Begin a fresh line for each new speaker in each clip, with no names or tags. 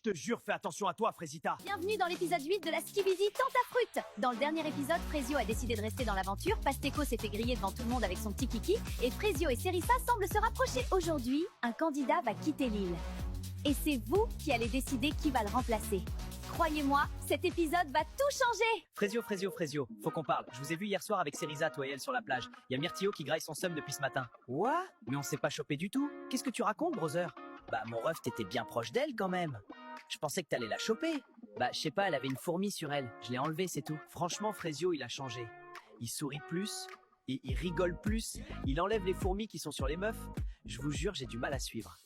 te jure, fais attention à toi, Frésita.
Bienvenue dans l'épisode 8 de la Skibidi Tente à Fruit. Dans le dernier épisode, Frésio a décidé de rester dans l'aventure, Pasteco s'est fait griller devant tout le monde avec son petit kiki, et Frésio et Cerisa semblent se rapprocher. Aujourd'hui, un candidat va quitter l'île. Et c'est vous qui allez décider qui va le remplacer. Croyez-moi, cet épisode va tout changer.
Frésio, faut qu'on parle. Je vous ai vu hier soir avec Cerisa, toi et elle sur la plage. Il y a Myrtio qui graille son seum depuis ce matin. What? Mais on s'est pas chopé du tout. Qu'est-ce que tu racontes, brother? Bah, mon ref, t'étais bien proche d'elle quand même. Je pensais que t'allais la choper. Bah, je sais pas, elle avait une fourmi sur elle. Je l'ai enlevée, c'est tout. Franchement, Frésio, il a changé. Il sourit plus, et il rigole plus. Il enlève les fourmis qui sont sur les meufs. Je vous jure, j'ai du mal à suivre.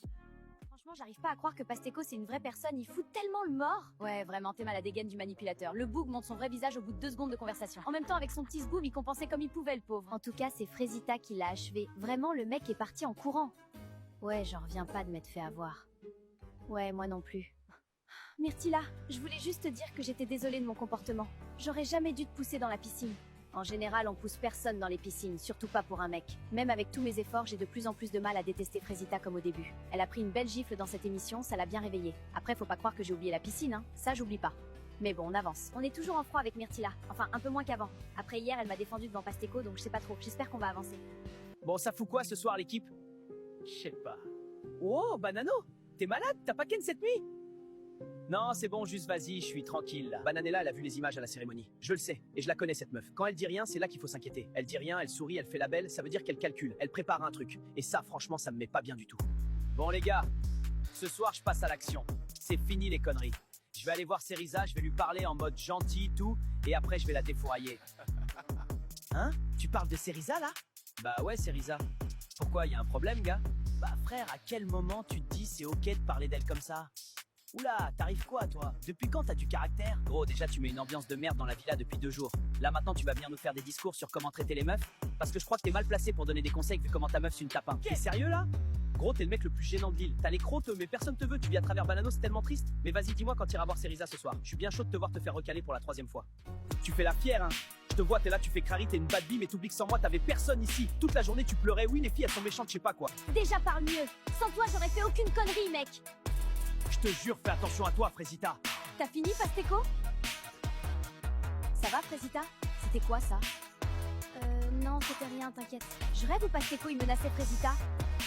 Franchement, j'arrive pas à croire que Pasteco c'est une vraie personne, il fout tellement le mort. Ouais, vraiment, t'es mal à la dégaine du manipulateur. Le boug montre son vrai visage au bout de 2 secondes de conversation. En même temps, avec son petit sboum, il compensait comme il pouvait, le pauvre. En tout cas, c'est Frésita qui l'a achevé. Vraiment, le mec est parti en courant. Ouais, j'en reviens pas de m'être fait avoir. Ouais, moi non plus. Myrtilla, je voulais juste te dire que j'étais désolée de mon comportement. J'aurais jamais dû te pousser dans la piscine. En général, on pousse personne dans les piscines, surtout pas pour un mec. Même avec tous mes efforts, j'ai de plus en plus de mal à détester Frésita comme au début. Elle a pris une belle gifle dans cette émission, ça l'a bien réveillée. Après, faut pas croire que j'ai oublié la piscine, hein. Ça, j'oublie pas. Mais bon, on avance. On est toujours en froid avec Myrtilla. Enfin, un peu moins qu'avant. Après hier, elle m'a défendu devant Pasteco, donc je sais pas trop. J'espère qu'on va avancer.
Bon, ça fout quoi ce soir, l'équipe? Je sais pas. Oh, Banano, t'es malade? T'as pas ken cette nuit? Non, c'est bon, juste vas-y, je suis tranquille là. Bananella, elle a vu les images à la cérémonie. Je le sais, et je la connais cette meuf. Quand elle dit rien, c'est là qu'il faut s'inquiéter. Elle dit rien, elle sourit, elle fait la belle, ça veut dire qu'elle calcule, elle prépare un truc. Et ça, franchement, ça me met pas bien du tout. Bon les gars, ce soir, je passe à l'action. C'est fini les conneries. Je vais aller voir Cerisa, je vais lui parler en mode gentil, tout, et après je vais la défourailler. Hein? Tu parles de Cerisa là? Bah ouais, Cerisa. Pourquoi, y a un problème, gars? Bah frère, à quel moment tu te dis c'est ok de parler d'elle comme ça? Oula, t'arrives quoi toi? Depuis quand t'as du caractère? Gros, déjà tu mets une ambiance de merde dans la villa depuis 2 jours. Là maintenant tu vas venir nous faire des discours sur comment traiter les meufs? Parce que je crois que t'es mal placé pour donner des conseils vu comment ta meuf c'est une tapin. T'es sérieux là? Gros, t'es le mec le plus gênant de l'île. T'as les crocs, mais personne te veut. Tu vis à travers Banano, c'est tellement triste. Mais vas-y, dis-moi quand t'iras voir Cerisa ce soir. Je suis bien chaud de te voir te faire recaler pour la 3e fois. Tu fais la fière, hein? Je te vois, t'es là, tu fais crari, t'es une bad bee, mais t'oublies que sans moi t'avais personne ici. Toute la journée tu pleurais. Oui, les filles elles sont méchantes, je sais pas quoi.
Déjà parle mieux. Sans toi, j'aurais fait aucune connerie, mec.
Je te jure, fais attention à toi, Frésita.
T'as fini, Pasteco? Ça va, Frésita? C'était quoi, ça? Non, c'était rien, t'inquiète. Je rêve ou Pasteco, il menaçait Frésita?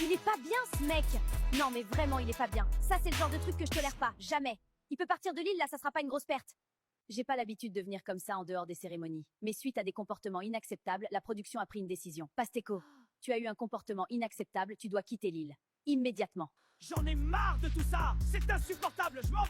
Il est pas bien, ce mec! Non, mais vraiment, il est pas bien. Ça, c'est le genre de truc que je tolère pas. Jamais. Il peut partir de l'île, là, ça sera pas une grosse perte. J'ai pas l'habitude de venir comme ça en dehors des cérémonies. Mais suite à des comportements inacceptables, la production a pris une décision. Pasteco, tu as eu un comportement inacceptable, tu dois quitter l'île. Immédiatement.
J'en ai marre de tout ça. C'est insupportable, je m'en